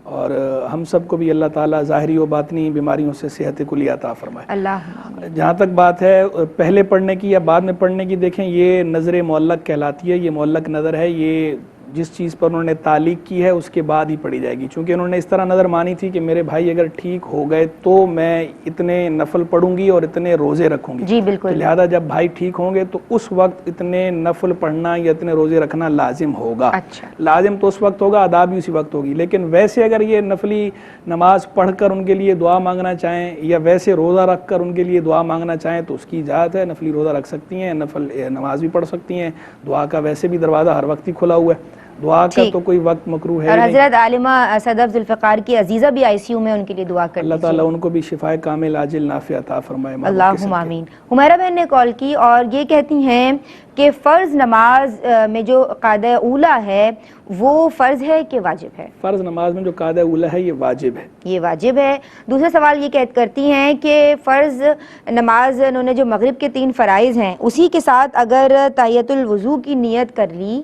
اور ہم سب کو بھی اللہ تعالیٰ ظاہری و باطنی بیماریوں سے صحت کلیہ عطا فرمائے. جہاں تک بات ہے پہلے پڑھنے کی یا بعد میں پڑھنے کی, دیکھیں یہ نظر معلق کہلاتی ہے, یہ معلق نظر ہے, یہ جس چیز پر انہوں نے تعلیق کی ہے اس کے بعد ہی پڑھی جائے گی، چونکہ انہوں نے اس طرح نظر مانی تھی کہ میرے بھائی اگر ٹھیک ہو گئے تو میں اتنے نفل پڑھوں گی اور اتنے روزے رکھوں گی، جی بالکل، لہذا جب بھائی ٹھیک ہوں گے تو اس وقت اتنے نفل پڑھنا یا اتنے روزے رکھنا لازم ہوگا۔ اچھا، لازم تو اس وقت ہوگا، ادا بھی اسی وقت ہوگی، لیکن ویسے اگر یہ نفلی نماز پڑھ کر ان کے لیے دعا مانگنا چاہیں یا ویسے روزہ رکھ کر ان کے لیے دعا مانگنا چاہیں تو اس کی اجازت ہے، نفلی روزہ رکھ سکتی ہیں، نفل نماز بھی پڑھ سکتی ہیں، دعا کا ویسے بھی دروازہ ہر وقت ہی کھلا ہوا ہے، دعا کا تو کوئی وقت مکروہ ہے اور نہیں۔ حضرت عالمہ صدف ذوالفقار کی عزیزہ بھی ICU میں، ان کے لیے دعا کر اللہ دیجیے، تعالیٰ ان کو بھی شفائے کامل عاجل نافع عطا فرمائے، اللہم آمین۔ حمیرہ بہن نے کال کی اور یہ کہتی ہیں کہ فرض نماز میں جو قاعدہ اولیٰ ہے وہ فرض ہے کہ واجب ہے؟ فرض نماز میں جو قاعدہ اولیٰ ہے یہ واجب ہے۔ یہ واجب ہے۔ دوسرا سوال یہ کرتی ہیں کہ فرض نماز انہوں نے جو مغرب کے 3 فرائض ہیں اسی کے ساتھ اگر تحیۃ الوضو کی نیت کر لی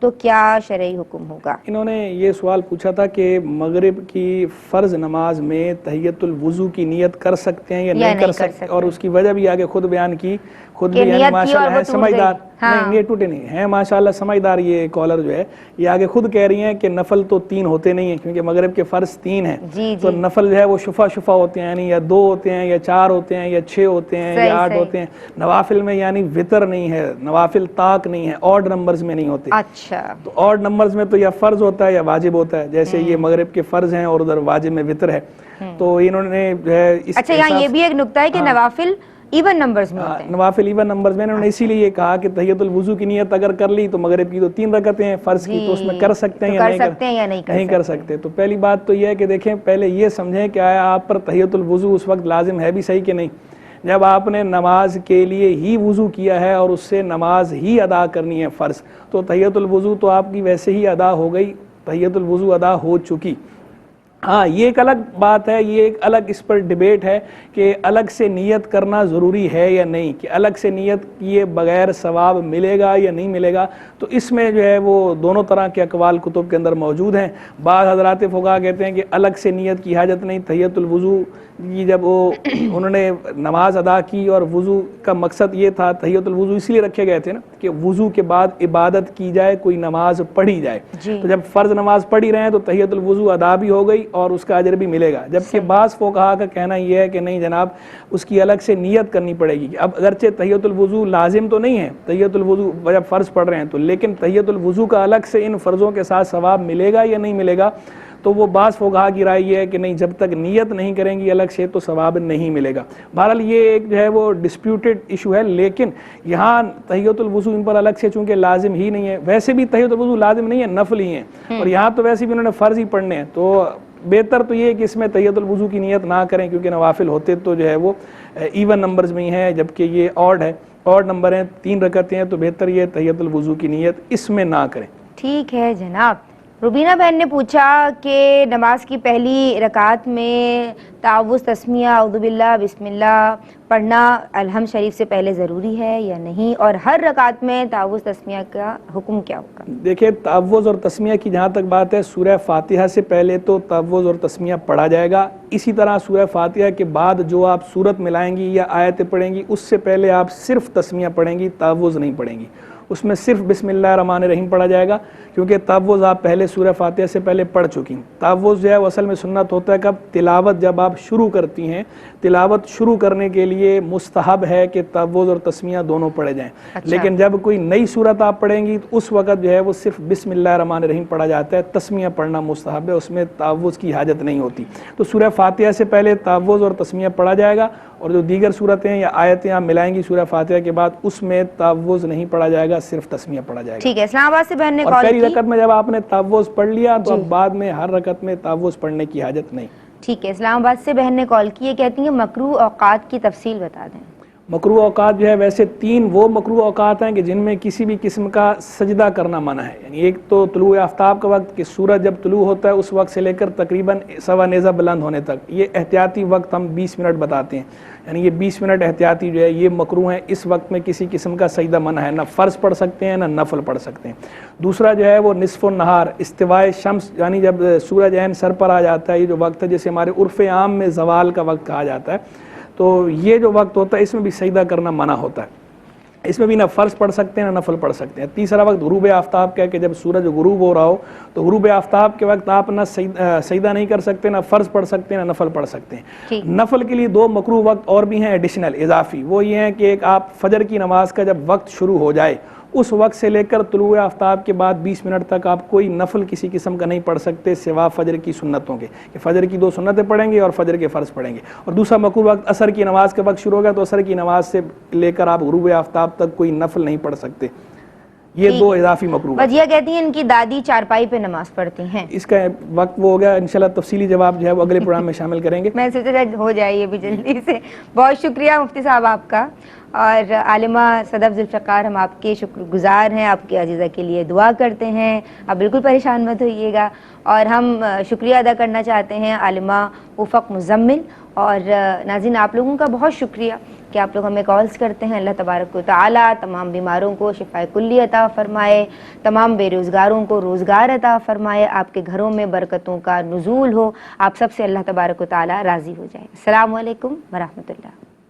تو کیا شرعی حکم ہوگا؟ انہوں نے یہ سوال پوچھا تھا کہ مغرب کی فرض نماز میں تحیۃ الوضو کی نیت کر سکتے ہیں یا نہیں کر سکتے، اور اس کی وجہ بھی آگے خود بیان کی، خود بھی یعنی ماشاءاللہ ہے سمجھدار، نہیں یہ ٹوٹے نہیں ہیں، ماشاءاللہ سمجھدار یہ کالر جو ہے یہ آگے خود کہہ رہی ہیں کہ نفل تو 3 ہوتے نہیں ہیں کیونکہ مغرب کے فرض 3 ہیں، تو نفل جو ہے وہ شفا ہوتے ہیں، یعنی یا 2 ہوتے ہیں یا 4 ہوتے ہیں یا 6 ہوتے ہیں یا 8 ہوتے ہیں، نوافل میں یعنی وطر نہیں ہے، نوافل طاق نہیں ہے، آڈ نمبرز میں نہیں ہوتے۔ اچھا، تو آڈ نمبرز میں تو یا فرض ہوتا ہے یا واجب ہوتا ہے، جیسے یہ مغرب کے فرض ہیں اور ادھر واجب میں وطر ہے، تو انہوں نے جو ہے اچھا یہاں یہ بھی ایک نقطہ ہے کہ نوافل ایون نمبرز میں ہوتے ہیں، نوافل ایون نمبرز میں، انہوں نے اسی لیے یہ کہا کہ تحیۃ الوضو کی نیت اگر کر لی تو مغرب کی تو 3 رکعتیں ہیں فرض کی، تو اس میں کر سکتے ہیں یا نہیں کر سکتے۔ تو پہلی بات تو یہ ہے کہ دیکھیں پہلے یہ سمجھیں کہ آیا آپ پر تحیۃ الوضو اس وقت لازم ہے بھی صحیح کہ نہیں، جب آپ نے نماز کے لیے ہی وضو کیا ہے اور اس سے نماز ہی ادا کرنی ہے فرض، تو تحیۃ الوضو تو آپ کی ویسے ہی ادا ہو گئی، تحیۃ الوضو ادا ہو چکی۔ ہاں یہ ایک الگ بات ہے، یہ ایک الگ اس پر ڈیبیٹ ہے کہ الگ سے نیت کرنا ضروری ہے یا نہیں، کہ الگ سے نیت کیے بغیر ثواب ملے گا یا نہیں ملے گا، تو اس میں جو ہے وہ دونوں طرح کے اقوال کتب کے اندر موجود ہیں۔ بعض حضرات فقہا کہتے ہیں کہ الگ سے نیت کی حاجت نہیں، تحیۃ الوضو کی جب وہ انہوں نے نماز ادا کی اور وضو کا مقصد یہ تھا، تحیۃ الوضو اس لیے رکھے گئے تھے نا کہ وضو کے بعد عبادت کی جائے، کوئی نماز پڑھی جائے، تو جب فرض نماز پڑھی رہے ہیں تو تحیۃ الوضو ادا بھی ہو گئی اور اس کا اجر بھی ملے گا، جبکہ بعض فقہا کا کہنا یہ ہے کہ نہیں جناب اس کی الگ سے نیت کرنی پڑے گی۔ اب اگرچہ تحیۃ الوضو لازم تو نہیں ہے، تحیۃ الوضو جب فرض پڑھ رہے ہیں تو، لیکن تحیۃ الوضو کا الگ سے ان فرضوں کے ساتھ ثواب ملے گا یا نہیں ملے گا، تو وہ بعض فقہا کی رائے یہ ہے کہ نہیں جب تک نیت نہیں کریں گی الگ سے تو ثواب نہیں ملے گا۔ بہرحال یہ ایک جو ہے وہ ڈسپیوٹڈ ایشو ہے، لیکن یہاں تحیۃ الوضو ان پر الگ سے چونکہ لازم ہی نہیں ہے، ویسے بھی تحیۃ الوضو لازم نہیں ہے، نفل ہی ہیں، اور یہاں تو ویسے بھی انہوں نے فرض ہی پڑھنے ہیں، تو بہتر تو یہ ہے کہ اس میں تحیۃ الوضو کی نیت نہ کریں، کیونکہ نوافل ہوتے تو جو ہے وہ ایون نمبرز میں ہی ہیں، جبکہ یہ آڈ ہے، آڈ نمبر ہیں، 3 رکعتیں ہیں، تو بہتر یہ تحیۃ الوضو کی نیت اس میں نہ کریں۔ ٹھیک ہے جناب۔ روبینہ بہن نے پوچھا کہ نماز کی پہلی رکعت میں تعوذ تسمیہ اعوذ باللہ بسم اللہ پڑھنا الحمد شریف سے پہلے ضروری ہے یا نہیں، اور ہر رکعت میں تعوذ تسمیہ کا حکم کیا ہوگا؟ دیکھیں تعوذ اور تسمیہ کی جہاں تک بات ہے، سورہ فاتحہ سے پہلے تو تعوذ اور تسمیہ پڑھا جائے گا، اسی طرح سورہ فاتحہ کے بعد جو آپ سورت ملائیں گی یا آیتیں پڑھیں گی اس سے پہلے آپ صرف تسمیہ پڑھیں گی، تعوذ نہیں پڑھیں گی، اس میں صرف بسم اللہ الرحمن الرحیم پڑھا جائے گا، کیونکہ تعوذ آپ پہلے سورہ فاتحہ سے پہلے پڑھ چکی ہیں۔ تعوذ جو ہے وہ اصل میں سنت ہوتا ہے کب؟ تلاوت جب آپ شروع کرتی ہیں، تلاوت شروع کرنے کے لیے مستحب ہے کہ تعوذ اور تسمیہ دونوں پڑھے جائیں، لیکن جب کوئی نئی سورت آپ پڑھیں گی تو اس وقت جو ہے وہ صرف بسم اللہ الرحمن الرحیم پڑھا جاتا ہے، تسمیہ پڑھنا مستحب ہے، اس میں تعوذ کی حاجت نہیں ہوتی۔ تو سورہ فاتحہ سے پہلے تعوذ اور تسمیہ پڑھا جائے گا، اور جو دیگر صورتیں یا آیتیں آپ ملائیں گی سورہ فاتحہ کے بعد اس میں تعوذ نہیں پڑھا جائے گا، صرف تسمیہ پڑھا جائے گا۔ ٹھیک ہے، اسلام آباد سے بہن نے اور کال پہلی کی، رکعت میں جب آپ نے تعوذ پڑھ لیا تو اب بعد میں ہر رکعت میں تعوذ پڑھنے کی حاجت نہیں۔ ٹھیک ہے، اسلام آباد سے بہن نے کال کی، یہ کہتی ہیں مکروہ اوقات کی تفصیل بتا دیں۔ مکروہ اوقات جو ہے ویسے 3 وہ مکروہ اوقات ہیں کہ جن میں کسی بھی قسم کا سجدہ کرنا منع ہے، یعنی ایک تو طلوع آفتاب کا وقت کہ سورج جب طلوع ہوتا ہے اس وقت سے لے کر تقریباً سوا نیزہ بلند ہونے تک، یہ احتیاطی وقت ہم 20 منٹ بتاتے ہیں، یعنی یہ 20 منٹ احتیاطی جو ہے یہ مکروہ ہے، اس وقت میں کسی قسم کا سجدہ منع ہے، نہ فرض پڑھ سکتے ہیں نہ نفل پڑھ سکتے ہیں۔ دوسرا جو ہے وہ نصف النہار، استوائے شمس، یعنی جب سورج عین سر پر آ جاتا ہے، یہ جو وقت ہے جسے ہمارے عرف عام میں زوال کا وقت کہا جاتا ہے، تو یہ جو وقت ہوتا ہے اس میں بھی سجدہ کرنا منع ہوتا ہے۔ اس میں بھی نہ فرض پڑھ سکتے ہیں نہ نفل پڑھ سکتے ہیں. تیسرا وقت غروب آفتاب کا ہے کہ جب سورج غروب ہو رہا ہو تو غروب آفتاب کے وقت آپ نہ سجدہ نہیں کر سکتے، نہ فرض پڑھ سکتے ہیں، نہ نفل پڑھ سکتے ہیں. نفل کے لیے 2 مکروہ وقت اور بھی ہیں ایڈیشنل اضافی. وہ یہ ہیں کہ ایک آپ فجر کی نماز کا جب وقت شروع ہو جائے اس وقت سے لے کر طلوع آفتاب کے بعد 20 منٹ تک آپ کوئی نفل کسی قسم کا نہیں پڑھ سکتے سوا فجر کی سنتوں کے، کہ فجر کی 2 سنتیں پڑھیں گے اور فجر کے فرض پڑھیں گے. اور دوسرا مکروہ وقت عصر کی نماز کا وقت شروع ہوگا تو عصر کی نماز سے لے کر آپ غروب آفتاب تک کوئی نفل نہیں پڑھ سکتے. یہ 2 اضافی مکروہ. وجیہ کہتی ہیں ان کی دادی چارپائی پہ نماز پڑھتی ہیں. اس کا وقت وہ ہو گیا، انشاءاللہ تفصیلی جواب جو ہے وہ اگلے پروگرام میں شامل کریں گے. میں سوچا ہو جائے یہ بھی جلدی سے. بہت شکریہ مفتی صاحب آپ کا. اور عالمہ صدف ذوالفقار، ہم آپ کے شکر گزار ہیں، آپ کے عزیزہ کے لیے دعا کرتے ہیں. آپ بالکل پریشان مت ہوئیے گا. اور ہم شکریہ ادا کرنا چاہتے ہیں عالمہ افق مزمل. اور ناظرین آپ لوگوں کا بہت شکریہ کہ آپ لوگ ہمیں کالز کرتے ہیں. اللہ تبارک و تعالیٰ تمام بیماروں کو شفاء کلی عطا فرمائے، تمام بے روزگاروں کو روزگار عطا فرمائے، آپ کے گھروں میں برکتوں کا نزول ہو، آپ سب سے اللہ تبارک و تعالیٰ راضی ہو جائے. السلام علیکم ورحمۃ اللہ.